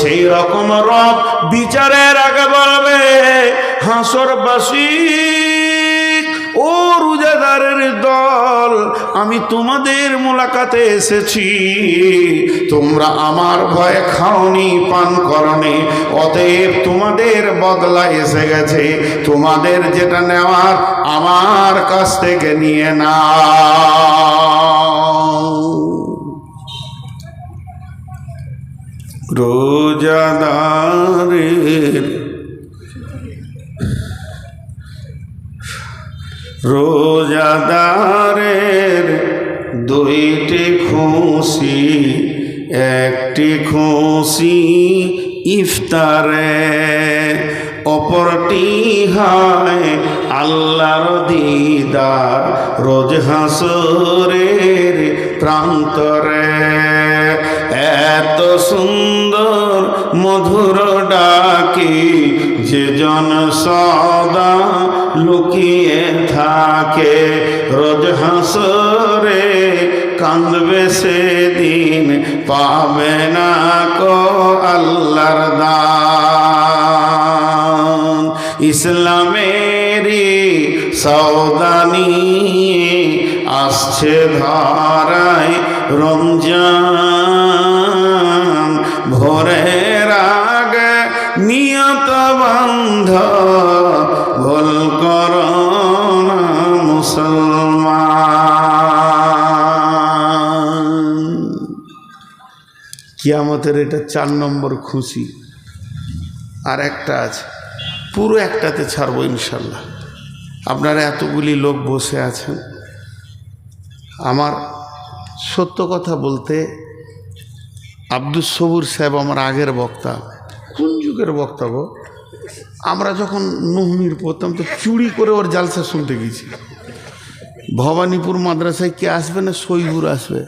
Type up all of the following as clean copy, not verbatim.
সেই রকম রব বিচারের আগে বলবে, হাসরবাসী ও রোজাদারের দল, আমি তোমাদের মোলাকাতে এসেছি, তোমরা আমার ভয়ে খাওনি পান করনি, অতএব তোমাদের বদলা এসে গেছে, তোমাদের যেটা নেওয়ার আমার কাছ থেকে নিয়ে নাও। রোজাদারের দুইটি খুশি, একটি খুশি ইফতারে, অপরটি হয় আল্লাহর দিদার রোজ হাসরের প্রান্তরে। এত সুন্দর মধুর ডাকি যে জন সদা লুকিয়ে থাকে, রোজ হাসরে কাঁদবে সেদিন, পাবে না কো আল্লাহর দান। ইসলামেরই সওদানি আসছে ধরায় রমজান, ভোরের আগে নিয়ত বন্ধ ভুল করো না মুসলমান। কিয়ামতের এটা 4 নম্বর খুশি। আর একটা আছে, পুরো একটাতে ছাড়বো ইনশাল্লাহ। আপনারা এতগুলি লোক বসে আছেন, আমার সত্য কথা বলতে আব্দুস সবুর সাহেব আমার আগের বক্তা, কোন যুগের বক্তা গো, আমরা যখন নহমির পড়তাম তো চুরি করে ওর জালসা শুনতে গেছি। ভবানীপুর মাদ্রাসায় কে আসবে না, সইবুর আসবে,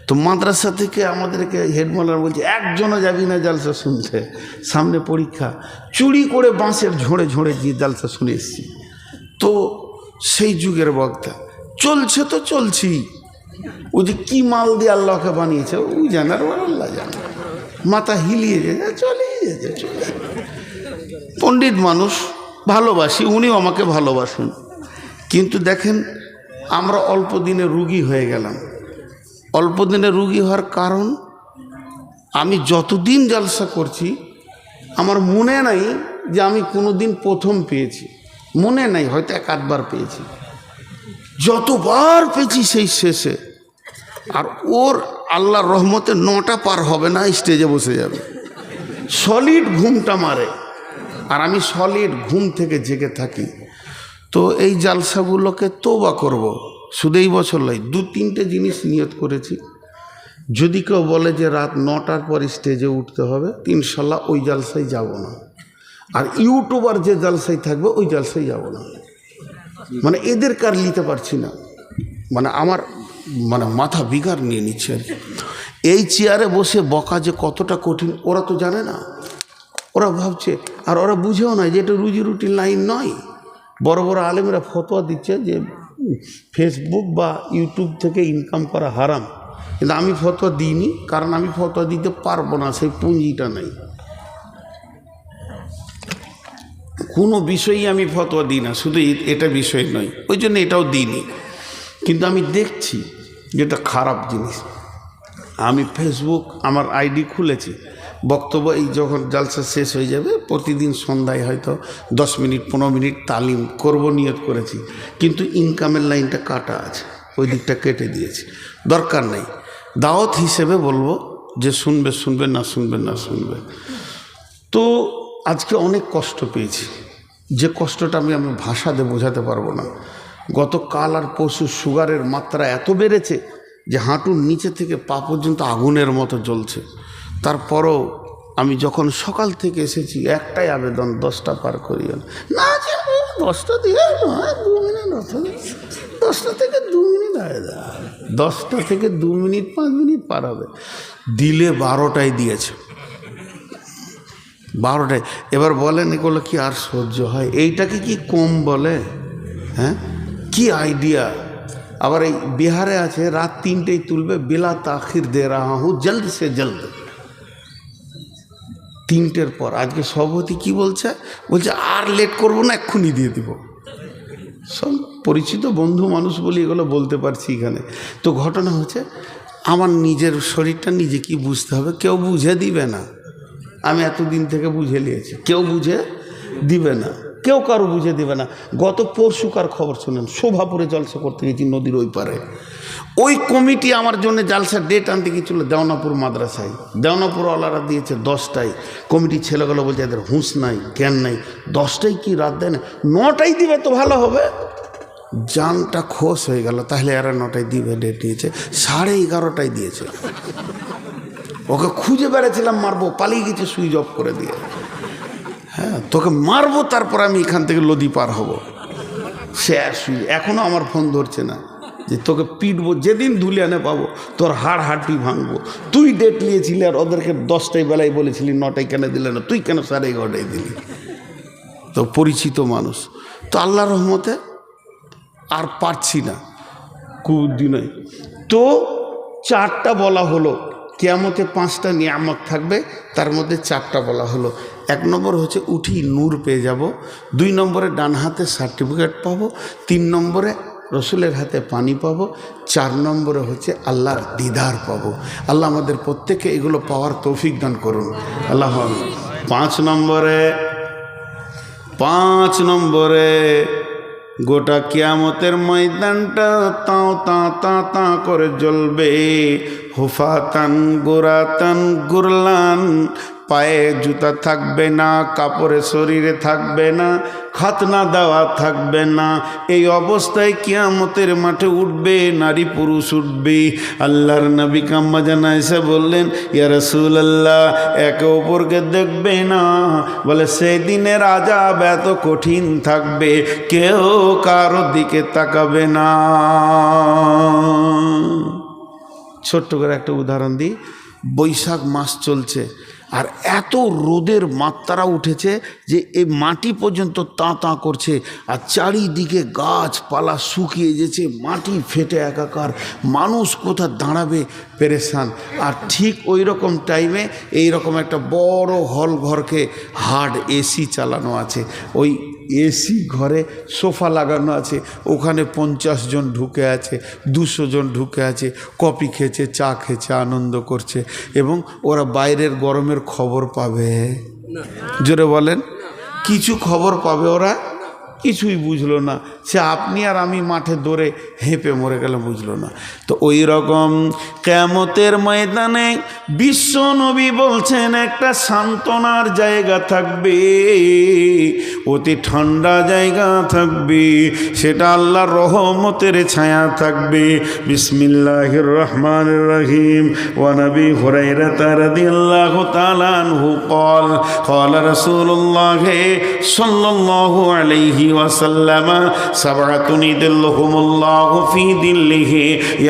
তো মাদ্রাসা থেকে আমাদেরকে হেডমাস্টার বলছে একজনও যাবি না জালসা শুনতে, সামনে পরীক্ষা। চুরি করে বাঁশের ঝোড়ে ঝোড়ে গিয়ে জালসা শুনে এসছি। তো সেই যুগের বক্তা চলছে তো চলছি, ওই যে কী মাল দিয়ে আল্লাহকে বানিয়েছে ওই জানার আল্লাহ জানে, মাথা হিলিয়ে যেতে চলে যেতে চলে। পণ্ডিত মানুষ, ভালোবাসি, উনিও আমাকে ভালোবাসেন, কিন্তু দেখেন আমরা অল্প দিনে রুগী হয়ে গেলাম। অল্প দিনে রুগী হওয়ার কারণ, আমি যতদিন জালসা করছি আমার মনে নাই যে আমি কোনো দিন প্রথম পেয়েছি, মনে নাই, হয়তো 1-8 বার পেয়েছি, যতবার পেয়েছি সেই শেষে। আর ওর আল্লাহর রহমতে 9টা পার হবে না, স্টেজে বসে যাবে, সলিড ঘুমটা মারে, আর আমি সলিড ঘুম থেকে জেগে থাকি। তো এই জালসাগুলোকে তওবা করব, শুধু এই বছর নয়, 2-3টে জিনিস নিয়ত করেছি। যদি কেউ বলে যে রাত 9টার পর স্টেজে উঠতে হবে, ইনশাল্লাহ ওই জালসায় যাব না। আর ইউটিউবার যে জালসায় থাকবে ওই জালসায় যাব না। মানে এদের কার নিতে পারছি না, মানে আমার মাথা বিগার নিয়ে নিচ্ছে আর কি। এই চেয়ারে বসে বকা যে কতটা কঠিন ওরা তো জানে না, ওরা ভাবছে, আর ওরা বুঝেও না যে এটা রুজি রুটির লাইন নয়। বড় বড় আলেমরা ফতোয়া দিচ্ছে যে ফেসবুক বা ইউটিউব থেকে ইনকাম করা হারাম, কিন্তু আমি ফতোয়া দিইনি, কারণ আমি ফতোয়া দিতে পারবো না, সেই পুঁজিটা নেই। কোনো বিষয়ই আমি ফতোয়া দিই না, শুধু এটা বিষয় নয়, ওই জন্য এটাও দিইনি। কিন্তু আমি দেখছি যেটা খারাপ জিনিস। আমি ফেসবুক আমার আইডি খুলেছি, বক্তব্য এই যখন জালসা শেষ হয়ে যাবে প্রতিদিন সন্ধ্যায় হয়তো 10 মিনিট 15 মিনিট তালিম করব নিয়ত করেছি, কিন্তু ইনকামের লাইনটা কাটা আছে, ওই দিকটা কেটে দিয়েছি, দরকার নেই। দাওয়াত হিসেবে বলবো যে শুনবে শুনবে, না শুনবে না শুনবে। তো আজকে অনেক কষ্ট পেয়েছি, যে কষ্টটা আমি ভাষা দিয়ে বোঝাতে পারবো না। গতকাল আর পরশু সুগারের মাত্রা এত বেড়েছে যে হাঁটুর নিচে থেকে পা পর্যন্ত আগুনের মতো জ্বলছে। তারপরও আমি যখন সকাল থেকে এসেছি একটাই আবেদন, 10টা পার করিও না, 10টা দিয়ে 2 মিনিট, 10টা থেকে 2 মিনিট, 10টা থেকে 2 মিনিট 5 মিনিট পার হবে, দিলে 12টায় দিয়েছে, 12টায়। এবার বলেন এগুলো কি আর সহ্য হয়? এইটাকে কি কম বলে? হ্যাঁ, কি আইডিয়া। আবার এই বিহারে আছে রাত 3টেই তুলবে, বেলা তাখির দে রাহা হুঁ, জলদ সে জলদ। 3টের পর। আজকে সভাপতি কি বলছে, বলছে আর লেট করবো না, এক্ষুনি দিয়ে দিব। সব পরিচিত বন্ধু মানুষ বলি এগুলো বলতে পারছি এখানে। তো ঘটনা হচ্ছে, আমার নিজের শরীরটা নিজে কি বুঝতে হবে, কেউ বুঝে দিবে না। আমি এতদিন থেকে বুঝে নিয়েছি, কেউ বুঝে দিবে না, কেউ কারো বুঝে দিবে না। গত পরশুকার খবর শুনেন, শোভাপুরে জলসা করতে গেছি নদীর ওই পারে। ওই কমিটি আমার জন্য জালসার ডেট আনতে গিয়েছিল দেওনাপুর মাদ্রাসায়। দেওনাপুরওয়ালারা দিয়েছে 10টায়, কমিটির ছেলেগুলো বলছে এদের হুঁশ নাই, জ্ঞান নাই, 10টায় কি রাত দেয় না, 9টায় দিবে তো ভালো হবে। জানটা খোশ হয়ে গেল, তাহলে এরা 9টায় দিবে, ডেট নিয়েছে 11:30টায় দিয়েছে। ওকে খুঁজে বেড়াচ্ছিলাম, মারবো, পালিয়ে গেছে সুইচ অফ করে দিয়ে। হ্যাঁ, তোকে মারবো, তারপর আমি এখান থেকে নদী পার হব। সে এখনও আমার ফোন ধরছে না, যে তোকে পিটবো, যেদিন ধুলিয়ানে পাবো তোর হাড় ভাঙবো। তুই ডেট নিয়েছিলি আর ওদেরকে 10টায় বেলায় বলেছিলি, 9টায় কেন দিলে না, তুই কেন 11:30টায় দিলি? তো পরিচিত মানুষ। তো আল্লাহর রহমতে আর পারছি না দিনে। তো 4টা বলা হলো, কিয়ামতে 5টা নিয়ামত থাকবে, তার মধ্যে 4টা বলা হলো। 1 নম্বর হচ্ছে উঠি নূর পেয়ে যাব, 2 নম্বরে ডান হাতে সার্টিফিকেট পাবো, 3 নম্বরে রসুলের হাতে পানি পাবো, 4 নম্বরে হচ্ছে আল্লাহর দিদার পাবো। আল্লাহ আমাদের প্রত্যেকে এগুলো পাওয়ার তৌফিক দান করুন, আল্লাহ। 5 নম্বরে গোটা কিয়ামতের ময়দানটা তাও তা করে জ্বলবে। হুফাতান গোরাতান গুরলান, পায়ে জুতা থাকবে না, কাপড়ে শরীরে থাকবে না, খাতনা দেওয়া থাকবে না। এই অবস্থায় কিয়ামতের মাঠে উঠবে, নারী পুরুষ উঠবে। আল্লাহর নবী কাম্মা জানা এসে বললেন, ইয়া রাসূলুল্লাহ, একে অপরকে দেখবে না। বলে সেই দিনের আযাব এত কঠিন থাকবে, কেউ কারো দিকে তাকাবে না। ছোট্ট করে একটা উদাহরণ দিই। বৈশাখ মাস চলছে, আর এত রোদের মাত্রা উঠেছে যে এই মাটি পর্যন্ত তা করছে, আর চারিদিকে গাছপালা শুকিয়ে যেছে, মাটি ফেটে একাকার, মানুষ কোথা দাঁড়াবে, পেরেশান। আর ঠিক ওই রকম টাইমে এইরকম একটা বড় হল ঘরকে হার্ড এসি চালানো আছে। ওই এসি ঘরে সোফা লাগানো আছে, ওখানে 50 জন ঢুকে আছে, 200 জন ঢুকে আছে, কফি খেয়েছে, চা খেয়েছে, আনন্দ করছে। এবং ওরা বাইরের গরমের খবর পাবে? জোরে বলেন, কিছু খবর পাবে ওরা? কিছুই বুঝলো না। সে আপনি আর আমি মাঠে দৌড়ে হেঁপে মরে গেলে বুঝলো না। তো ওই রকম কিয়ামতের ময়দানে বিশ্ব নবী বলছেন একটা সান্ত্বনার জায়গা থাকবে, অতি ঠান্ডা জায়গা থাকবে, সেটা আল্লাহর রহমতের ছায়া থাকবে। বিসমিল্লাহির রহমানির রহিম। ওয়া নবী হুরায়রা রাদিয়াল্লাহু তাআলা আনহু قال قال رسول الله صلى الله عليه وسلم سبعة يظلهم الله في ظله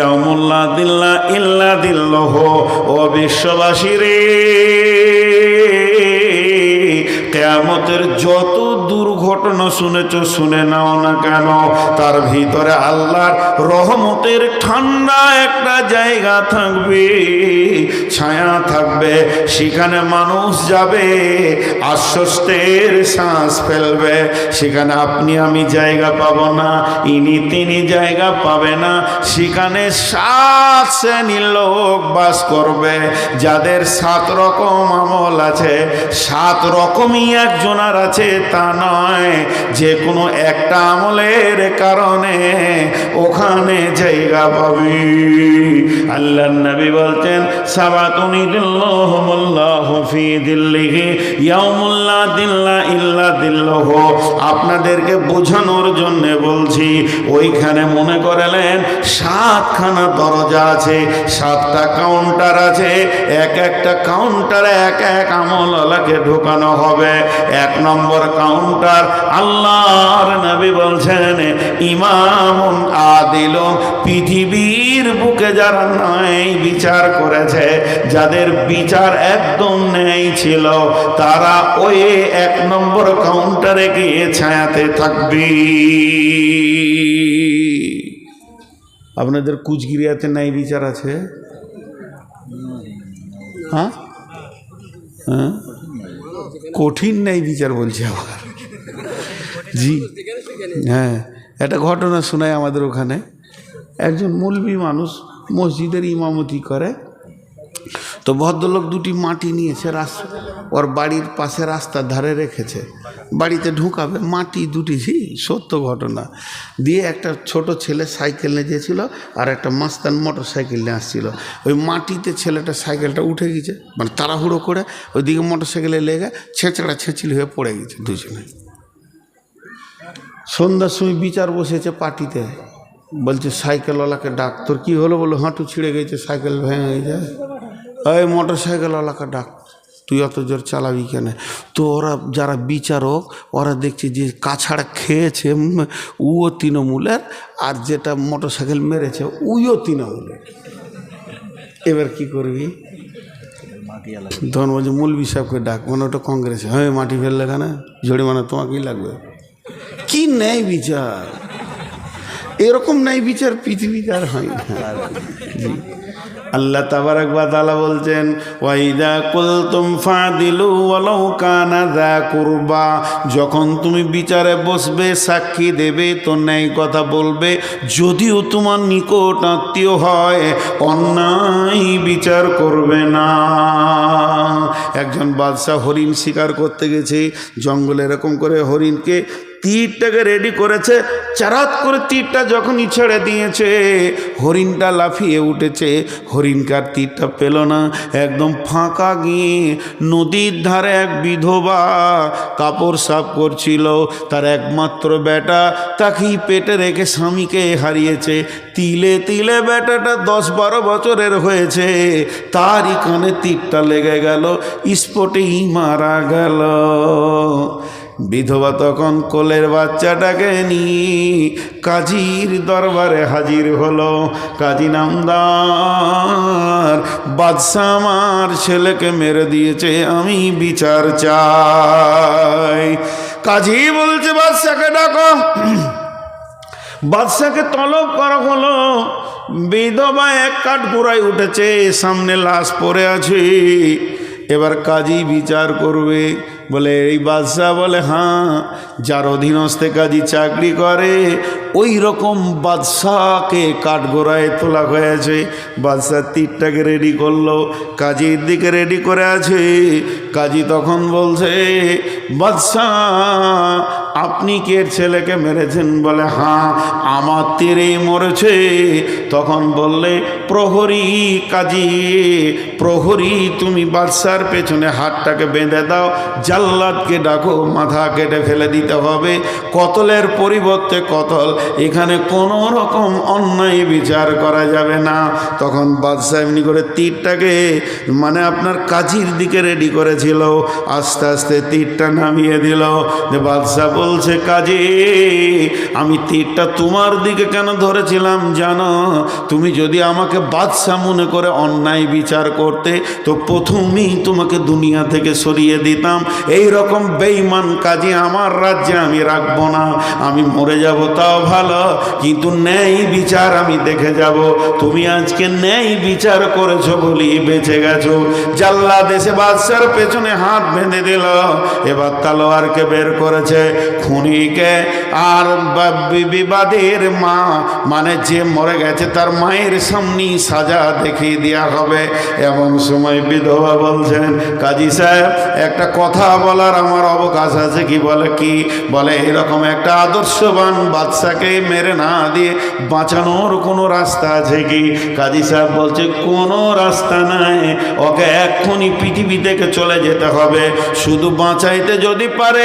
يوم لا ظل إلا ظله। ও বিশ্ববাসী রে, কিয়ামতের যত দুর্ঘটনা শুনেছ শুনে নাও না কেন, তার ভিতরে আল্লাহর রহমতের ঠান্ডা একটা জায়গা থাকবে, ছায়া থাকবে। সেখানে মানুষ যাবে, আশ্বস্তের শ্বাস ফেলবে। সেখানে আপনি আমি জায়গা পাবো না, ইনি তিনি জায়গা পাবে না। সেখানে 7 শ্রেণীর লোক বাস করবে, যাদের 7 রকম আমল আছে। 7 রকমই একজনের আছে তা নয়, যে কোনো একটা আমলের কারণে ওখানে জায়গা পাবি। আল্লাহর নবী বলছেন, সাবাতুন ইযিল্লুহুমুল্লাহু ফি যিল্লিহি ইয়াউমুল লা যিল্লা ইল্লা যিল্লুহু। আপনাদেরকে বোঝানোর জন্য বলছি, ওইখানে মনে করলেন 7খানা দরজা আছে, 7টা কাউন্টার আছে, একটা কাউন্টারে এক আমলওয়ালাকে ঢোকানো হবে। 1 নম্বর কাউন্টার, আল্লাহর নবী বলছেন, ইমামুন আদিলুন, পৃথিবীর বুকে যারা ন্যায় বিচার করেছে, যাদের বিচার একদম ন্যায় ছিল, তারা ওই 1 নম্বর কাউন্টারে গিয়ে ছায়াতে থাকবে। আপনাদের কুচগিরিয়াতে ন্যায় বিচার আছে? হ্যাঁ, কঠিন ন্যায় বিচার বলছে আবার। জি হ্যাঁ, একটা ঘটনা শোনায় আমাদের ওখানে। একজন মৌলবি মানুষ মসজিদের ইমামতি করে, তো ভদ্রলোক দুটি মাটি নিয়েছে, ওর বাড়ির পাশে রাস্তার ধারে রেখেছে, বাড়িতে ঢুকাবে মাটি দুটি। জি সত্য ঘটনা। দিয়ে একটা ছোট ছেলে সাইকেল নিয়ে গিয়েছিল, আর একটা মাস্তান মোটর সাইকেল নিয়ে আসছিল। ওই মাটিতে ছেলেটা সাইকেলটা উঠে গেছে, মানে তাড়াহুড়ো করে ওইদিকে মোটর সাইকেলে লেগে ছেঁচড়া ছেঁচিল হয়ে পড়ে গেছে দুজনে। সন্ধ্যার সময় বিচার বসেছে পার্টিতে, বলছে সাইকেলওয়ালাকে ডাক। তোর কী হলো? বলো হাঁটু ছিঁড়ে গেছে, সাইকেল ভেঙে গেছে। ওই মোটর সাইকেলওয়ালাকে ডাক, তুই অত জোর চালাবি কেন? তো ওরা যারা বিচারক ওরা দেখছে যে কাছাড়া খেয়েছে উও তৃণমূলের, আর যেটা মোটর সাইকেল মেরেছে উইও তৃণমূলের। এবার কি করবি? তখন বলছে মৌলবি সাহেবকে ডাক, মানে ওটা কংগ্রেসে। হ্যাঁ মাটি ফেললে কেন? জরিমানা তোমাকেই লাগবে। কি ন্যায় বিচার! এরকম ন্যায় বিচার পৃথিবীতে আর হয় না। জি আল্লাহ তাবারাক ওয়া তাআলা বলছেন, ওয়াইদা কুলতুম ফাদিলু ওয়ালাউ কানা যা কুরবা, যখন তুমি বিচারে বসবে সাক্ষী দেবে তো ন্যায় কথা বলবে, যদিও তোমার নিকট আত্মীয় হয়, অন্যায় বিচার করবে না। একজন বাদশাহ হরিণ শিকার করতে গেছে জঙ্গলে, এরকম করে হরিণকে তীরটাকে রেডি করেছে, চারাত করে তীরটা যখনই ছেড়ে দিয়েছে হরিণটা লাফিয়ে উঠেছে, হরিণকার তীরটা পেল না, একদম ফাঁকা গিয়ে নদীর ধারে এক বিধবা কাপড় সাফ করছিল, তার একমাত্র বেটা তাকেই পেটে রেখে স্বামীকে হারিয়েছে। তিলে তিলে বেটাটা 10-12 বছরের হয়েছে, তারই কানে তীরটা লেগে গেল, স্পটেই মারা গেল। বিধবা তখন কোলের বাচ্চাটাকে নিয়ে কাজীর দরবারে হাজির হলো। কাজী নামদার, বাদশা আমার ছেলেকে মেরে দিয়েছে, আমি বিচার চাই। কাজী বলছে বাদশাকে ডাকো। বাদশাকে তলব করা হলো। বিধবা এক কাঠ গোড়ায় উঠেছে, সামনে লাশ পড়ে আছে। এবার কাজী বিচার করবে। বলে এই বাদশাহ বলে হ্যাঁ, যার অধীনস্থে কাজী চাকরি করে ওই রকম বাদশাহকে কাঠগোড়ায় তোলা হয়েছে। বাদশাহ তীরটাকে রেডি করলো, কাজীর দিকে রেডি করে আছে। কাজী তখন বলছে, বাদশাহ আপনি কি এর ছেলেকে মেরেছেন? বলে হ্যাঁ, আমার তীরে মরেছে। তখন বললে, প্রহরী কাজী, প্রহরী তুমি বাদশার পেছনে হাতটাকে বেঁধে দাও, জাল্লাদকে ডাকো, মাথা কেটে ফেলে দিতে হবে, কতলের পরিবর্তে কতল, এখানে কোনো রকম অন্যায় বিচার করা যাবে না। তখন বাদশাহ এমনি করে তীরটাকে, মানে আপনার কাজীর দিকে রেডি করেছিল, আস্তে আস্তে তীরটা নামিয়ে দিল। যে বাদশাহ বলছে, কাজী আমি তীরটা তোমার দিকে কেন ধরেছিলাম জানো? তুমি যদি আমাকে বাদশাহ মনে করে অন্যায় বিচার করতে তো প্রথমেই তোমাকে দুনিয়া থেকে সরিয়ে দিতাম। এই রকম বেঈমান কাজী আমার রাজ্যে আমি রাখবো না। আমি মরে যাব তাও ভালো, কিন্তু ন্যায় বিচার আমি দেখে যাব। তুমি আজকে ন্যায় বিচার করেছো বলি বেঁচে গেছো। জাল্লাদ দেশে বাদশার পেছনে হাত বেঁধে দিল। এবার তলোয়ারকে বের করেছে, খুনিকে আর বিবাদের মা, মানে যে মরে গেছে তার মায়ের সামনেই সাজা দেখিয়ে দেওয়া হবে। এমন সময় বিধবা বলছেন, কাজী সাহেব একটা কথা বলার আমার অবকাশ আছে কি? বলে কি? বলে এরকম একটা আদর্শবান বাদশাকে মেরে না দিয়ে বাঁচানোর কোনো রাস্তা আছে কি? কাজী সাহেব বলছে, কোনো রাস্তা নাই, ওকে এক্ষুনি পৃথিবী থেকে চলে যেতে হবে। শুধু বাঁচাইতে যদি পারে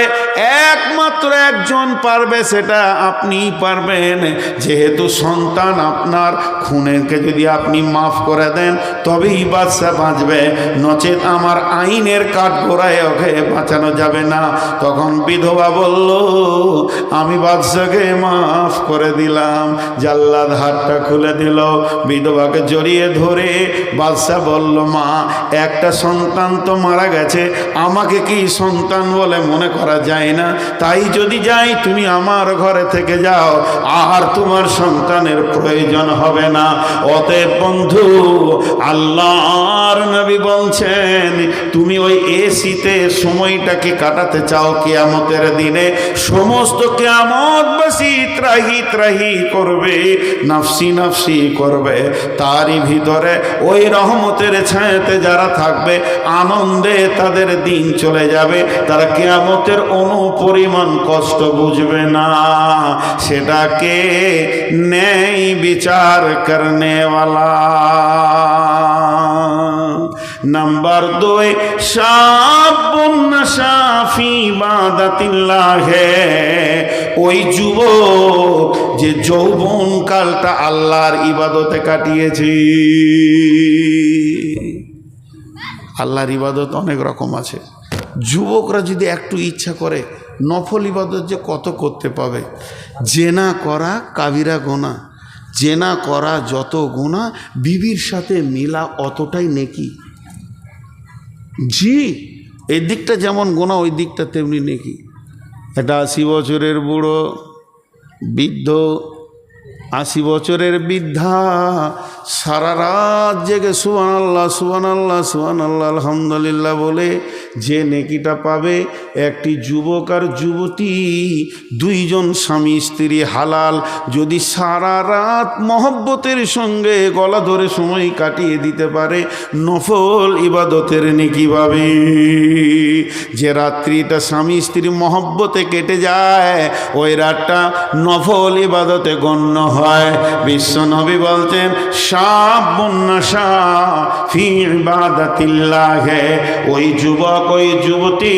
একমাত্র একজন পারবে, সেটা আপনিই পারবেন। যেহেতু সন্তান আপনার, খুনেরকে যদি আপনি মাফ করে দেন তবেই বাদশা বাঁচবে, নচেত আমার আইনের কাঠগোড়ায় ওকে বাঁচানো যাবে না। তখন বিধবা বলল, আমি বাদশাকে মাফ করে দিলাম। জাল্লাদ হাতটা খুলে দিল, বিধবাকে জড়িয়ে ধরে বাদশা বলল, মা একটা সন্তান তো মারা গেছে, আমাকে কি সন্তান বলে মনে করা যায় না? তাই তাই যদি যাই তুমি আমার ঘরে থেকে যাও, আর তোমার সন্তানের প্রয়োজন হবে না। অতএব বন্ধু, আল্লাহর নবী বলছেন তুমি ওই এসিতে সময়টাকে কাটাতে চাও কিয়ামতের দিনে, সমস্ত কিয়ামতবাসী ত্রাহি ত্রাহি করবে, নাফসি নাফসি করবে, তারই ভিতরে ওই রহমতের ছায়াতে যারা থাকবে আনন্দে তাদের দিন চলে যাবে, তারা কিয়ামতের অনুপরিমাণ কষ্ট বুঝবে না। সেটাকে ন্যায় বিচার করনে ওয়ালা। नंबर 2 शाबुन नशा फी इबादतिल्लाह, ওই যুবক যে যৌবন কালটা আল্লাহর ইবাদতে কাটিয়েছে। আল্লাহর ইবাদত অনেক রকম আছে। যুবকরা যদি একটু ইচ্ছা করে নফল ইবাদত যে কত করতে পাবে। জেনা করা কাবিরা গোনা, জেনা করা যত গুনাহ, বিবির সাথে মিলা অতটাই নেকি। জি, এই দিকটা যেমন গোনা ওই দিকটা তেমনি নেকি। একটা 80 বছরের বুড়ো বৃদ্ধ, 80 বছরের বৃদ্ধা সারা রাত জেগে সুবহানাল্লাহ সুবহানাল্লাহ সুবহানাল্লাহ আলহামদুলিল্লাহ বলে যে নেকিটা পাবে, একটি যুবক আর যুবতী দুইজন স্বামী স্ত্রী হালাল যদি সারা রাত মহব্বতের সঙ্গে গলা ধরে সময় কাটিয়ে দিতে পারে, নফল ইবাদতের নেকি পাবে। যে রাত্রিটা স্বামী স্ত্রী মহব্বতে কেটে যায়, ওই রাতটা নফল ইবাদতে গণ্য হয়। বিশ্ব নবী বলতেন শাবুন নাশা ফি ইবাদাতিল্লাহ, ওই যুবক ওই যুবতী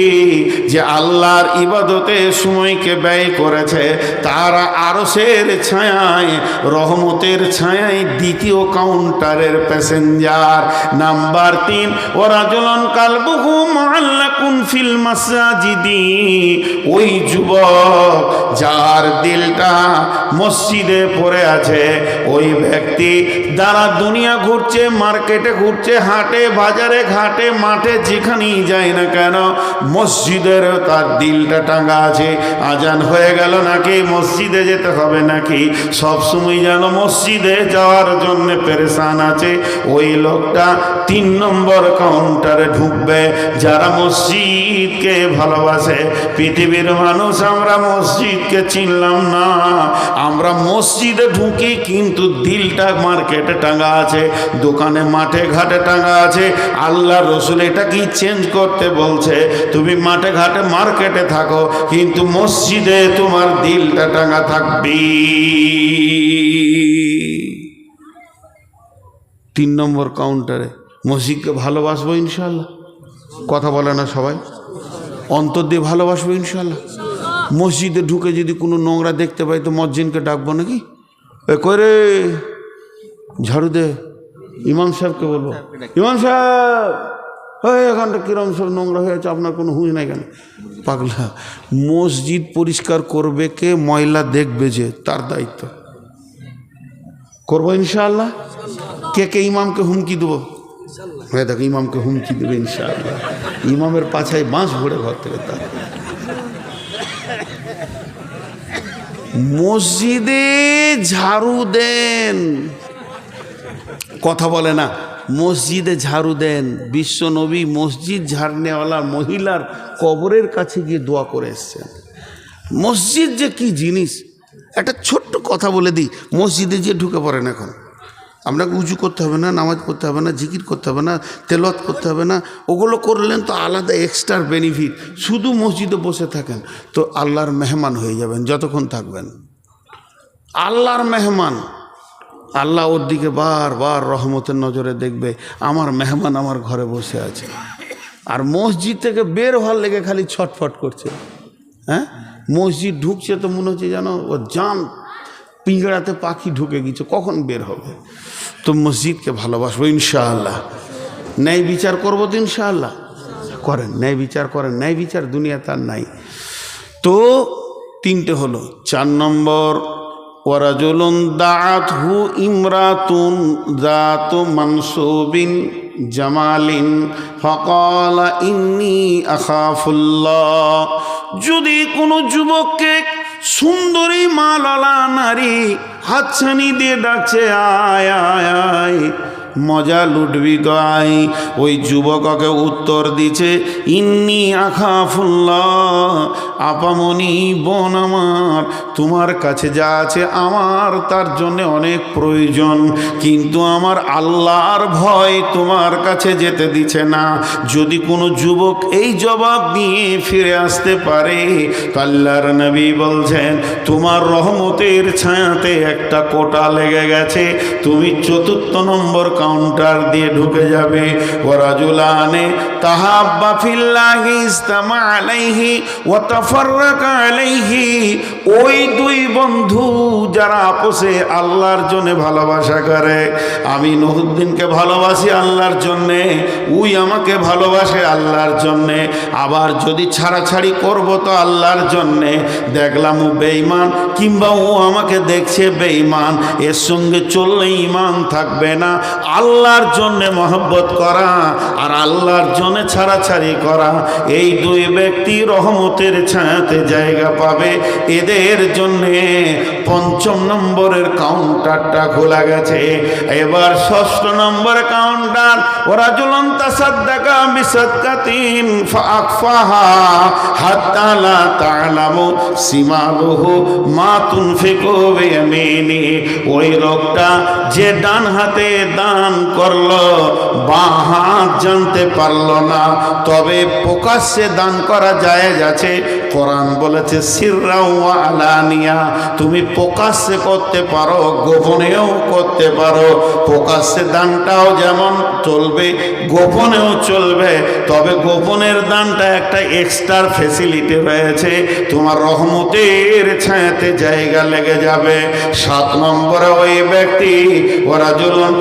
যে আল্লাহর ইবাদতে সময়কে ব্যয় করেছে, তারা আরশের ছায়ায় রহমতের ছায়ায় দ্বিতীয় কাউন্টারের প্যাসেঞ্জার। নাম্বার 3 ওয়ারাজুলুন কালবুহু মুআল্লাকুন ফিল মাসাজিদি, ওই যুবক যার দিলটা মসজিদে পড়ে আছে, ওই ব্যক্তি যারা দুনিয়া ঘুরছে, মার্কেটে ঘুরছে, হাটে বাজারে ঘাটে মাঠে যেখানেই যায় না কেন, মসজিদের তার দিলটা টাঙ্গা আছে। আজান হয়ে গেল নাকি মসজিদে যেতে হবে নাকি, সবসময় যেন মসজিদে যাওয়ার জন্য পেরেশান আছে। ওই লোকটা 3 নম্বর কাউন্টারে ঢুকবে। যারা মসজিদকে ভালোবাসে, পৃথিবীর মানুষ আমরা মসজিদকে চিনলাম না, আমরা মসজিদে ঢুকি কিন্তু দিলটা মার্কেটে টাঙ্গা আছে, দোকানে মাঠে ঘাটে টাঙ্গা আছে। আল্লাহ রসুল এটা কি চেঞ্জ করতে বলছে, তুমি মাঠে ঘাটে মার্কেটে থাকো কিন্তু মসজিদে তোমার দিলটা টাঙ্গা থাকবে। 3 নম্বর কাউন্টারে মসজিদকে ভালোবাসবো ইনশাআল্লাহ। কথা বলে না সবাই? অন্তর দিয়ে ভালোবাসবো ইনশাআল্লাহ। মসজিদে ঢুকে যদি কোনো নোংরা দেখতে পাই তো মসজিদকে ডাকবো নাকি, এ করে ঝাড়ু দে, ইমাম সাহেবকে বলবো, ইমাম সাহেব এখানটা কিরম সব নোংরা হয়েছে, আপনার কোনো হুঁশ নাই কেন? পাগলা, মসজিদ পরিষ্কার করবে কে, ময়লা দেখবে যে, তার দায়িত্ব। করবো ইনশাআল্লাহ। কে কে ইমামকে হুমকি দেবো? হ্যাঁ দেখো, ইমামকে হুমকি দেবে ইনশাআল্লাহ। ইমামের পাছায় বাঁশ ভরে ঘর থেকে তার। মসজিদে ঝাড়ু দেন, কথা বলে না, মসজিদে ঝাড়ু দেন। বিশ্ব নবী মসজিদ ঝাড়নেওয়ালা মহিলার কবরের কাছে গিয়ে দোয়া করে এসছেন। মসজিদ যে কি জিনিস, একটা ছোট্ট কথা বলে দিই। মসজিদে যে ঢুকে পড়েন, এখন আপনাকে উজু করতে হবে না, নামাজ পড়তে হবে না, জিকির করতে হবে না, তেলাওয়াত করতে হবে না। ওগুলো করলেন তো আলাদা এক্সট্রা বেনিফিট। শুধু মসজিদে বসে থাকেন তো আল্লাহর মেহমান হয়ে যাবেন যতক্ষণ থাকবেন। আল্লাহর মেহমান, আল্লাহ ওর দিকে বারবার রহমতের নজরে দেখবে, আমার মেহমান আমার ঘরে বসে আছে। আর মসজিদ থেকে বের হওয়ার লেগে খালি ছটফট করছে। হ্যাঁ, মসজিদ ঢুকছে তো মনে হচ্ছে যেন ও জান পিঁজড়াতে পাখি ঢুকে গেছে, কখন বের হবে। তো মসজিদকে ভালোবাসবো ইনশাআল্লাহ। ন্যায় বিচার করবো তো ইনশাআল্লাহ। করেন, ন্যায় বিচার করেন, ন্যায় বিচার দুনিয়া তার নাই। তো 3টে হলো। 4 নম্বর ওয়ারাজুলুন দাআতহু ইমরাতুন যাতু মানসুবিন জামালিন ফাকালা ইন্নী আখাফুল্লাহ। যদি কোনো যুবককে সুন্দরী মালালা নারী হাতছানি দিয়ে ডাকছে আয় আয় আয়, মজা লুটবি তো আয়, ওই যুবককে উত্তর দিছে ইন্নী আখাফুল্লাহ, আপামনি বোন আমার, তোমার কাছে যা আছে আমার তার জন্য অনেক প্রয়োজন, কিন্তু আমার আল্লাহর ভয় তোমার কাছে যেতে দিছে না। যদি কোনো যুবক এই জবাব দিয়ে ফিরে আসতে পারে তো আল্লাহর নবী বলছেন তোমার রহমতের ছায়াতে একটা কোটা লেগে গেছে, তুমি ৪র্থ নম্বর কাউন্টার দিয়ে ঢুকে যাবে। ওয়ারাজুলানে তাহাব্বা ফিল্লাহি ইসতামা আলাইহি ওয়া তাফাররাকা আলাইহি, ওই দুই বন্ধু যারা আপসে আল্লাহর জন্য ভালোবাসা করে, আমি নুরুদ্দিনকে ভালোবাসি আল্লাহর জন্যে, ওই আমাকে ভালোবাসে আল্লাহর জন্যে, আবার যদি ছাড়াছাড়ি করব তো আল্লাহর জন্যে, দেখলাম ও বেঈমান কিংবা ও আমাকে দেখছে বেঈমান, এর সঙ্গে চললে ঈমান থাকবে না। আল্লাহর জন্যে মহব্বত করা আর আল্লাহর জন্যে ছাড়াছাড়ি করা, এই দুই ব্যক্তি রহমতের ছায়াতে জায়গা পাবে। এদের জন্যে ৫ম নম্বরের কাউন্টারটা খোলা গেছে। এবার ৬ষ্ঠ নম্বর কাউন্টার, ওরাজুলুন তাসাদ্দাকা বিসাদকাতিন ফাআখফাহা হাত্তা লা তা'লামু সিমালুহু মা তুনফিকু বিয়ামিনি, ওই লোকটা যে ডান হাতে দান করলো বাঁ হাত জানতে পারলো না, তবে প্রকাশ্যে দান করা জায়েজ আছে। কোরআন বলেছে সিররা ওয়া আলানিয়া, তুমি প্রকাশ্যে করতে পারো গোপনেও করতে পারো, প্রকাশ্যে দানটাও যেমন চলবে গোপনেও চলবে, তবে গোপনের দানটা একটা এক্সট্রা ফ্যাসিলিটি রয়েছে, তোমার রহমতের ছায়াতে জায়গা লেগে যাবে। ৭ নম্বরে ওই ব্যক্তি ওয়ারাজুলুন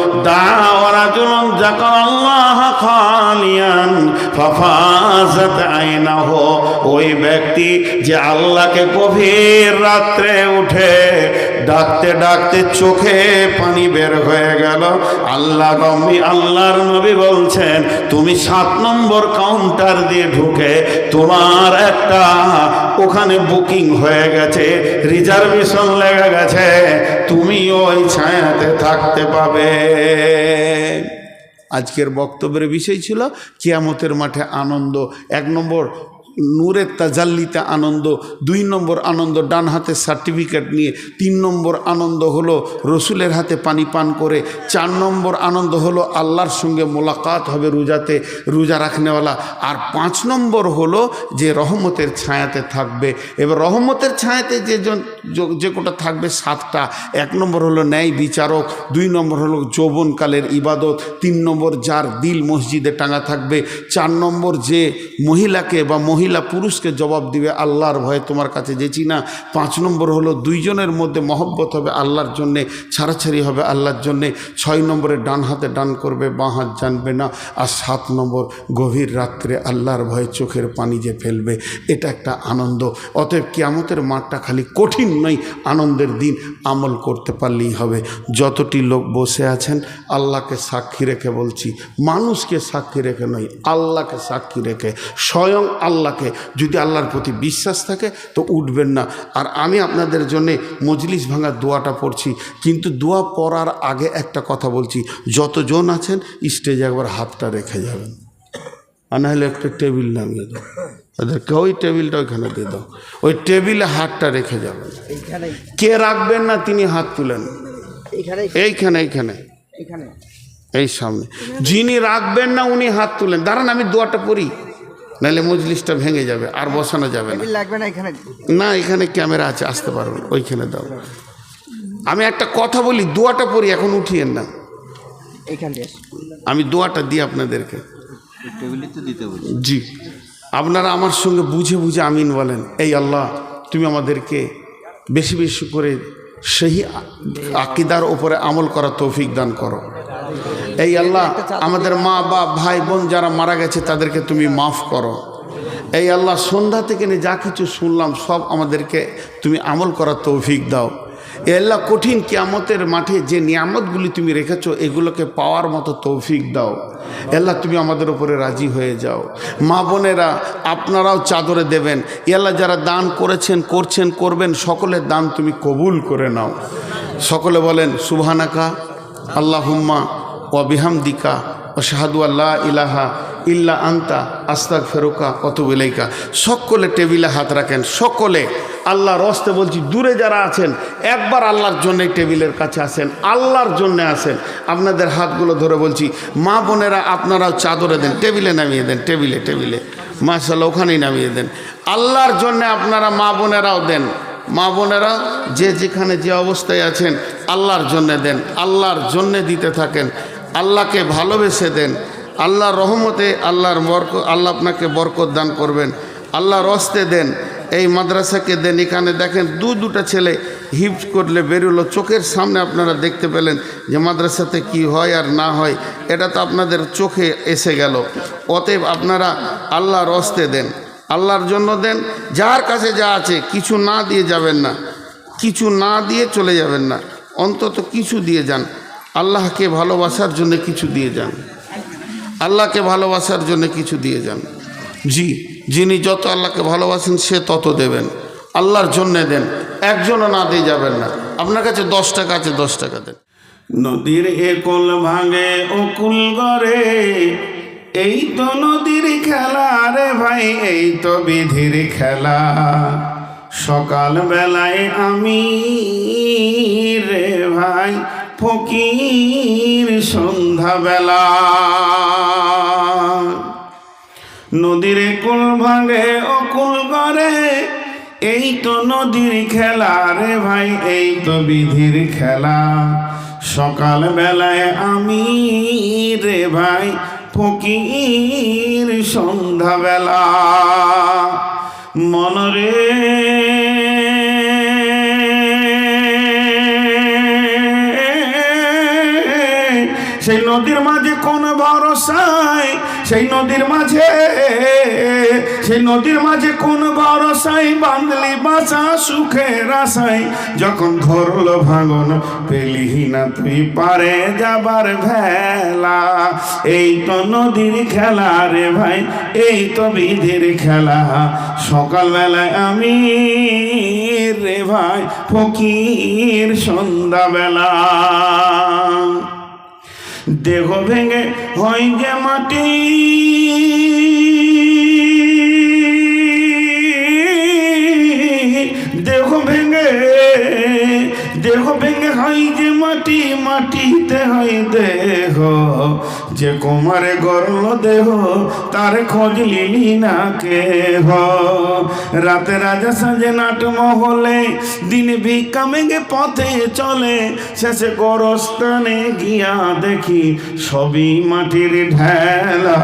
ওয়ারাজুলুন যাকারাল্লাহ খালিয়ান ফাফাজাত আইনাহু, ওই ব্যক্তি যে আল্লাহকে গভীর রাত্রে উঠে ডাকতে ডাকতে চোখে পানি বের হয়ে গেল। আল্লাহর নবী বলছেন তুমি ৭ নম্বর কাউন্টার দিয়ে ঢুকে তোমার একটা ওখানে বুকিং হয়ে গেছে, রিজার্ভেশন লেগে গেছে, তুমি ওই ছায়াতে থাকতে পাবে। আজকের বক্তব্যের বিষয় ছিল কিয়ামতের মাঠে আনন্দ। ১ নম্বর নূরের তাজাল্লিতে আনন্দ, ২ নম্বর আনন্দ ডান হাতে সার্টিফিকেট নিয়ে, ৩ নম্বর আনন্দ হলো রসুলের হাতে পানি পান করে, ৪ নম্বর আনন্দ হলো আল্লাহর সঙ্গে মোলাকাত হবে রোজাতে, রোজা রাখনেওয়ালা, আর ৫ নম্বর হলো যে রহমতের ছায়াতে থাকবে। এবার রহমতের ছায়াতে যে কোটা থাকবে ৭টা। ১ নম্বর হলো ন্যায় বিচারক, ২ নম্বর হলো যৌবনকালের ইবাদত, ৩ নম্বর যার দিল মসজিদে টাঙা থাকবে, ৪ নম্বর যে মহিলাকে বা মহিলা পুরুষকে জবাব দিবে আল্লাহর ভয়ে তোমার কাছে যেছি না, ৫ নম্বর হলো দুইজনের মধ্যে মহব্বত হবে আল্লাহর জন্যে, ছাড়াছাড়ি হবে আল্লাহর জন্যে, ৬ নম্বরে ডান হাতে ডান করবে বাঁ হাত জানবে না, আর ৭ নম্বর গভীর রাত্রে আল্লাহর ভয়ে চোখের পানি যে ফেলবে, এটা একটা আনন্দ। অতএব কিয়ামতের মাঠটা খালি কঠিন নয়, আনন্দের দিন, আমল করতে পারলেই হবে। যতটি লোক বসে আছেন আল্লাহকে সাক্ষী রেখে বলছি, মানুষকে সাক্ষী রেখে নয়, আল্লাহকে সাক্ষী রেখে, স্বয়ং আল্লাহকে, যদি আল্লাহর প্রতি বিশ্বাস থাকে তো উঠবেন না। আর আমি আপনাদের জন্যে মজলিস ভাঙার দোয়াটা পড়ছি, কিন্তু দোয়া পড়ার আগে একটা কথা বলছি, যতজন আছেন স্টেজে একবার হাতটা রেখে যাবেন, আর নাহলে একটা টেবিল নামিয়ে দাও, ওদেরকে ওই টেবিলটা ওইখানে দিয়ে দাও, ওই টেবিলে হাতটা রেখে যাবেন। কে রাখবেন না তিনি হাত তুলেন, এইখানে এইখানে এই সামনে, যিনি রাখবেন না উনি হাত তুলেন। দাঁড়ান আমি দোয়াটা পড়ি, নাহলে মজলিসটা ভেঙে যাবে, আর বসানো যাবে না। না এখানে ক্যামেরা আছে, আসতে পারবেন, ওইখানে দাও। আমি একটা কথা বলি, দোয়াটা পড়ি, এখন উঠিয়েন না, আমি দোয়াটা দিই আপনাদেরকে। জি, আপনারা আমার সঙ্গে বুঝে বুঝে আমিন বলেন। এই আল্লাহ, তুমি আমাদেরকে বেশি বেশি করে সেই আকিদার ওপরে আমল করা তৌফিক দান করো। এই আল্লাহ, আমাদের মা বাপ ভাই বোন যারা মারা গেছে তাদেরকে তুমি মাফ করো। এই আল্লাহ, সন্ধ্যা থেকে নিয়ে যা কিছু শুনলাম সব আমাদেরকে তুমি আমল করার তৌফিক দাও। এ আল্লাহ কঠিন কিয়ামতের মাঠে যে নিয়ামতগুলি তুমি রেখেছো এগুলোকে পাওয়ার মতো তৌফিক দাও। এ আল্লাহ তুমি আমাদের উপরে রাজি হয়ে যাও। মা বোনেরা আপনারাও চাদরে দেবেন। এ আল্লাহ যারা দান করেছেন, করছেন, করবেন, সকলের দান তুমি কবুল করে নাও। সকলে বলেন সুবহানাকা আল্লাহুম্মা ওয়া বিহামদিকা আশহাদু আল্লা ইলাহা ইল্লা আনতা আস্তাগফিরুকা ওয়া আতুবু ইলাইকা। সকলে টেবিলে হাত রাখেন। সকলে আল্লাহর রাস্তে বলছি, দূরে যারা আছেন একবার আল্লাহর জন্যই টেবিলের কাছে আসেন, আল্লাহর জন্যে আসেন। আপনাদের হাতগুলো ধরে বলছি, মা বোনেরা আপনারাও চাদরে দেন, টেবিলে নামিয়ে দেন, টেবিলে টেবিলে মাশাআল্লাহ ওখানেই নামিয়ে দেন। আল্লাহর জন্যে আপনারা মা বোনেরাও দেন। মা বোনেরা যে যেখানে যে অবস্থায় আছেন আল্লাহর জন্যে দেন, আল্লাহর জন্যে দিতে থাকেন, আল্লাহকে ভালোবেসে দেন। আল্লাহর রহমতে আল্লাহর আল্লাহ আপনাকে বরকত দান করবেন। আল্লাহর রাস্তে দেন। এই মাদ্রাসাকে দেন। এখানে দেখেন দুটা ছেলে হিফজ করলে বেরোলো, চোখের সামনে আপনারা দেখতে পেলেন যে মাদ্রাসাতে কি হয় আর না হয়, এটা তো আপনাদের চোখে এসে গেল। অতএব আপনারা আল্লাহর রাস্তে দেন, আল্লাহর জন্য দেন। যার কাছে যা আছে কিছু না দিয়ে যাবেন না, কিছু না দিয়ে চলে যাবেন না, অন্তত কিছু দিয়ে যান। আল্লাহকে ভালোবাসার জন্য কিছু দিয়ে যান, আল্লাহকে ভালোবাসার জন্য কিছু দিয়ে যান। জি, যিনি যত আল্লাহকে ভালোবাসেন সে তত দেবেন, আল্লাহর জন্যে দেন, একজনও না দিয়ে যাবেন না। আপনার কাছে 10 টাকা আছে, 10 টাকা দেন। নদীর একুল ভাঙে অকুল গড়ে, এই তো নদীর খেলা রে ভাই, এই তো বিধির খেলা। সকাল বেলায় আমি রে ভাই ফকির, সন্ধ্যা বেলা নদীর কুল ভাঙে অকুল গড়ে, এই তো নদীর খেলা রে ভাই, এই তো বিধির খেলা। সকাল বেলায় আমি রে ভাই ফকির, সন্ধ্যা বেলা মনরে সেই নদীর মাঝে কোন ভরসায়, সেই নদর মাঝে, সেই নদীর মাঝে কোন ভরসায়, বাঁধলি বাঁচা সুখের আশায়। যখন ধরলো ভাঙন পেলি না তুই পারে যাবার ভেলা, এই তো নদীর খেলা রে ভাই, এই তো বিধির খেলা। সকালবেলায় আমি রে ভাই ফকির, সন্ধ্যাবেলা দেহ ভেঙে হয় যে মাটি, দেহ ভেঙে হয় যে মাটি, মাটিতে হয় দেহ। যে কুমারে গড়ল দেহ তার খোঁজ লিলি না কেহ। রাতে রাজা সাজে নাট মহলে, দিন ভিক্ষা মেঘে পথে চলে। শেষে গোরস্থানে গিয়া দেখি সবই মাটির ঢেলা,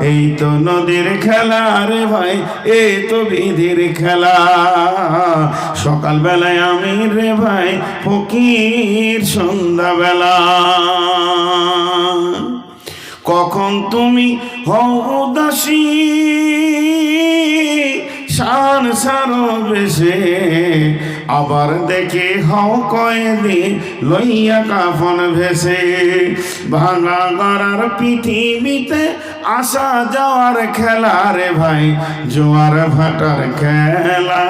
এই তো নদীর খেলা রে ভাই, এই তো বিধির খেলা। সকালবেলায় আমি রে ভাই ফকির, সন্ধ্যাবেলা কখন তুমি হও উদাসী, শান সারো বেশে, আবার দেখে হও কয়েদি লইয়া কাফন ভেসে। ভাঙা গড়ার পৃথিবীতে আসা যাওয়ার খেলা রে ভাই, জোয়ার ভাটার খেলা,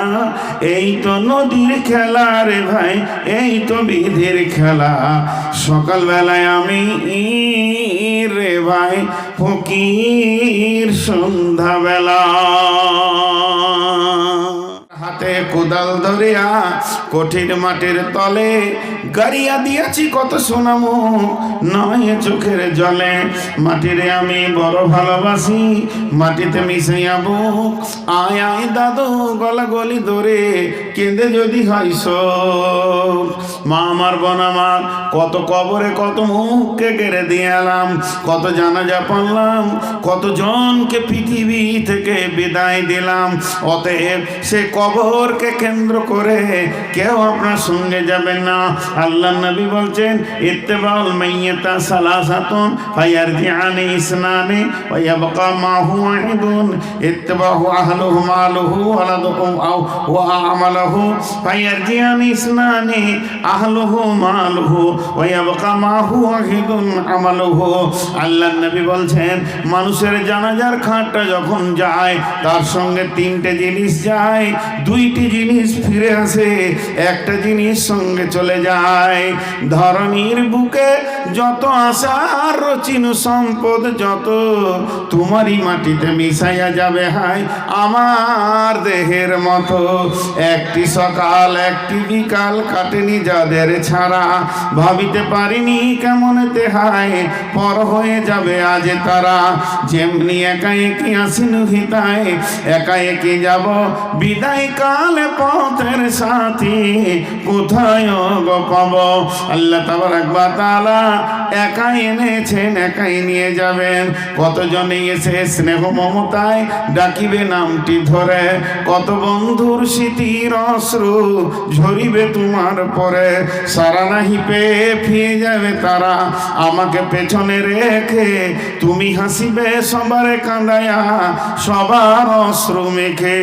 এই তো নদীর খেলা রে ভাই, এই তো বিধির খেলা। সকালবেলায় আমি রে ভাই ফকির, সন্ধ্যাবেলা হাতে কোদাল ধরিয়া কঠিন মাটির তলে গাড়িয়া দিয়াছি কত সোনামো নয় চোখের জলে। মাটিরে আমি বড় ভালোবাসি, মাটিতে মিশাইয়া বুক। আয় আয় দাদু গলা গলি ধরে কেঁদে যদি হয় শোক। মা আমার বোন আমার কত কবরে কত মুখকে কেড়ে দিয়ে এলাম, কত জানাজা পড়লাম, কত জনকে পৃথিবী থেকে বিদায় দিলাম। অতএব সে কবরকে কেন্দ্র করে কেউ আপনার সঙ্গে যাবেন না। আল্লাহ নবী বলছেন ইত্তেবাউল মাইয়াতা সালাসাতুন ফায়ারজিআনি ইসনানি ওয়া ইয়াবকা মা হুয়া ওয়াহিদুন ইত্তেবাহু আহলুহু মালুহু ওয়ালাদুহু আও ওয়া আমালুহু ফায়ারজিআনি ইসনানি আহলুহু মালুহু ওয়া ইয়াবকা মা হুয়া ওয়াহিদুন আমালুহু। আল্লাহ নবী বলছেন মানুষের জানাজার খাটটা যখন যায় তার সঙ্গে তিনটে জিনিস যায়, দুইটি জিনিস ফিরে আসে, একটা জিনিস সঙ্গে চলে যায়। ধরনীর বুকে যত আশার রচিন সম্পদ যত তোমারই মাটিতে মিশাইয়া যাবে হায় আমার দেহের মতো। একটি সকাল একটি বিকাল কাটেনি যাদের ছাড়া, ভাবিতে পারিনি কেমনেতে হায় পর হয়ে যাবে আজ তারা। যেমনি একা একই আসিনু হিতায় একা একই যাব বিদায় কালে পথের সাথী কোথায় গো পাব। আল্লাহ তাবারক ওয়া তাআলা একাই এনেছেন একাই নিয়ে যাবেন। কতজনে এসে স্নেহ মমতায় ডাকিবে নামটি ধরে, কত বন্ধুর স্মৃতির অশ্রু ঝরিবে তোমার পরে। সারা নাহি পেয়ে ফিরে যাবে তারা আমাকে পেছনে রেখে, তুমি হাসিবে সবার কাঁদায়া সবার অশ্রু মেখে।